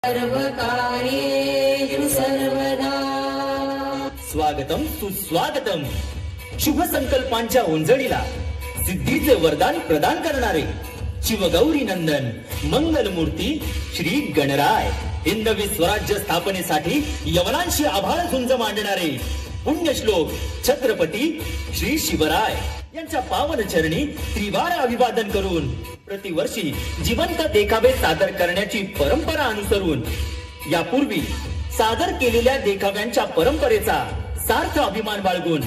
सर्वकार्येषु सर्वदा स्वागतम सुस्वागतम. शुभ संकल्पांच्या उंजळीला सिद्धीचे वरदान प्रदान करणारे शिवगौरी नंदन मंगलमूर्ती श्री गणराय हिंदवी स्वराज्य स्थापनेसाठी यवनांशी आभाळ झुंज मांडणारे पुण्यश्लोक छत्रपती श्री शिवराय यांच्या पावन चरणी त्रिवार अभिवादन करून प्रतिवर्षी जिवंत देखावे सादर करण्याची परंपरा अनुसरून यापूर्वी सादर केलेल्या देखाव्यांच्या परंपरेचा सार्थ अभिमान बाळगून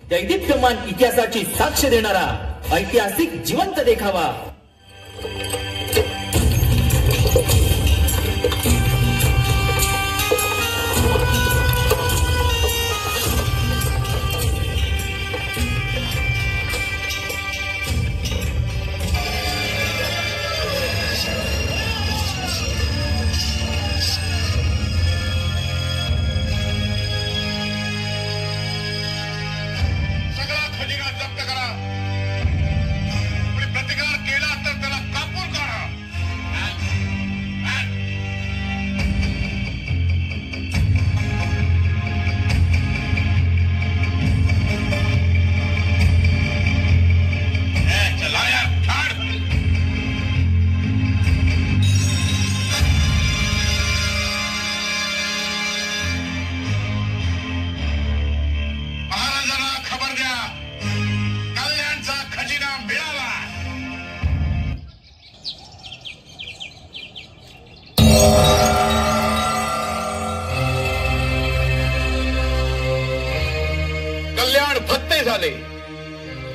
दैदिप्यमान इतिहासाची साक्ष देणारा ऐतिहासिक जिवंत देखावा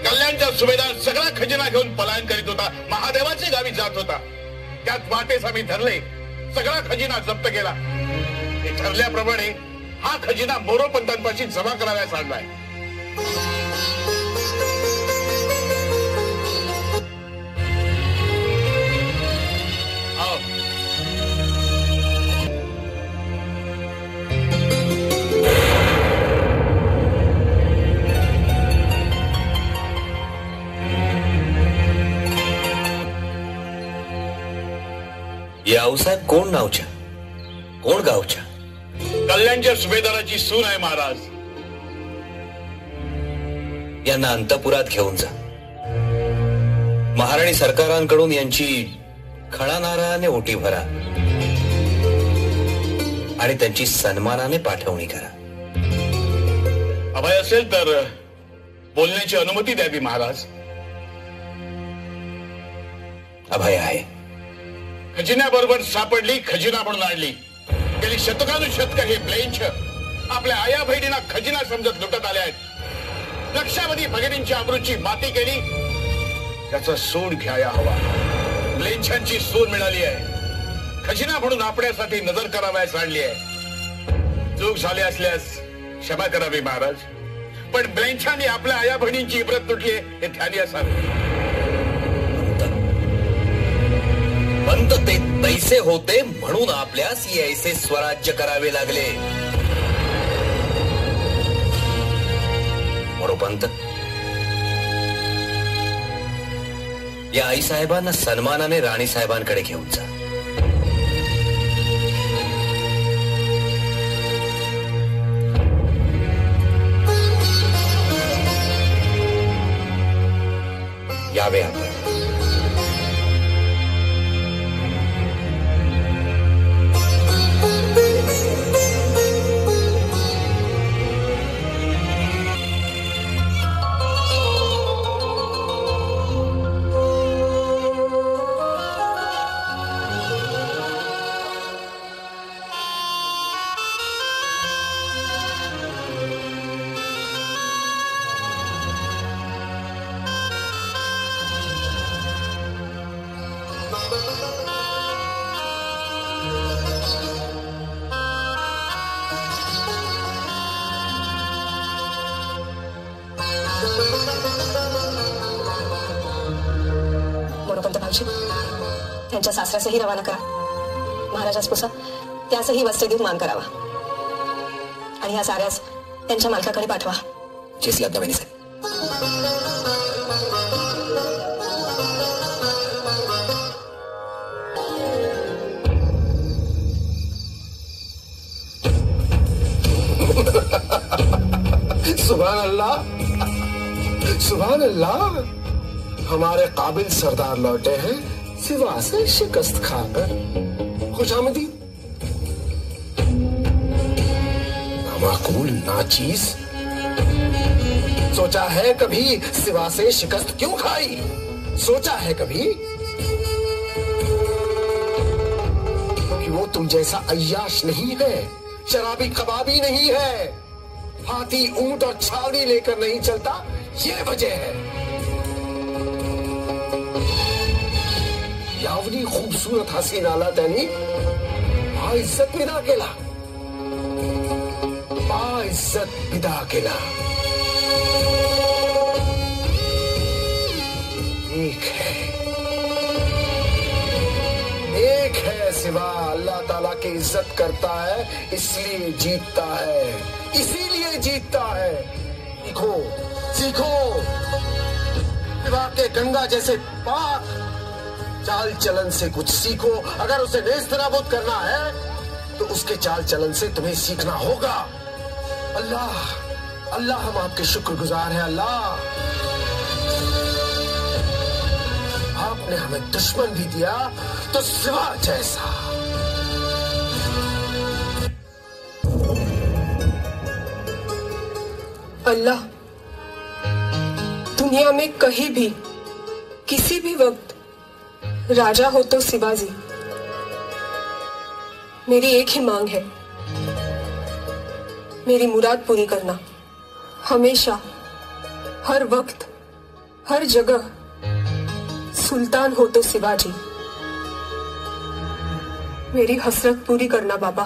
कल्याणच्या सुभेदार सगळा खजिना घेऊन पलायन करीत होता. महादेवाच्या गावी जात होता. त्यात वाटेस आम्ही धरले. सगळा खजिना जप्त केला. ठरल्याप्रमाणे हा खजिना मोरोपंतांपाशी जमा कराव्यास आणलाय. या आऊसाहेब कोण नावच्या कोण गावच्या? कल्याणच्या सुभेदाराची सून आहे महाराज. यांना अंतपुरात घेऊन जा. महाराणी सरकारांकडून यांची खळा नारळाने ओटी भरा आणि त्यांची सन्मानाने पाठवणी करा. अभय असेल तर बोलण्याची अनुमती द्यावी महाराज. अभय आहे. खजिन्याबरोबर सापडली, खजिना म्हणून आणली. गेली शतकानुशतक हे ब्लेंच आपल्या आया बहिणींना खजिना समजत लुटत आले आहेत. लक्षावधी भगिनींच्या अमृतची माती केली. त्याचा सूड घ्यायला हवा. ब्लेंचांची सून मिळाली आहे. खजिना म्हणून आपल्यासाठी नजर करावयास आणली आहे. चूक झाली असल्यास क्षमा करावी महाराज. पण ब्लेंचांनी आपल्या आया बहिणींची इब्रत तुटली हे ध्यानी असावे. पंत ते तैसे होते म्हणून आपल्यास ऐसे स्वराज्य करावे लागले. मोरोपंत, या आईसाहेबांना सन्मानाने राणी साहेबांकडे घेऊन जा. यावे आपण. मोरोपंत भाऊजी, त्यांच्या सासऱ्यासही रवाना करा. महाराजास पुसा त्यासही वस्त्र देऊन मान करावा आणि या साऱ्यास त्यांच्या मालकाकडे पाठवा. जेसी आज्ञा बहिणी साहेब. सुभान अल्लाह, सुभान अल्लाह। हमारे काबिल सरदार लौटे हैं सिवा से शिकस्त खाकर। खुशामदी। नामाकूल नाचीज, सोचा है कभी सिवा से शिकस्त क्यों खाई? सोचा है कभी? क्योंकि वो तुम जैसा अय्याश नहीं है, शराबी कबाबी नहीं है, हाथी ऊंट और छावनी लेकर नहीं चलता, ये वजह है। यावनी खूबसूरत हसीन आला तैनी इज्जत विदा केला, इज्जत विदा केला। एक है सिवा अल्लाह ताला की इज्जत करता है, इसलिए जीतता है, इसीलिए जीतता है। सीखो सीखो सिवा के गंगा जैसे पाक चाल चलन से कुछ सीखो। अगर उसे नेस्तनाबूद करना है तो उसके चाल चलन से तुम्हें सीखना होगा। अल्लाह अल्लाह हम आपके शुक्रगुजार हैं। अल्लाह आपने हमें दुश्मन भी दिया तो सिवा जैसा। अल्लाह दुनिया में कहीं भी किसी भी वक्त राजा हो तो शिवाजी। मेरी एक ही मांग है, मेरी मुराद पूरी करना। हमेशा हर वक्त हर जगह सुल्तान हो तो शिवाजी। मेरी हसरत पूरी करना बाबा।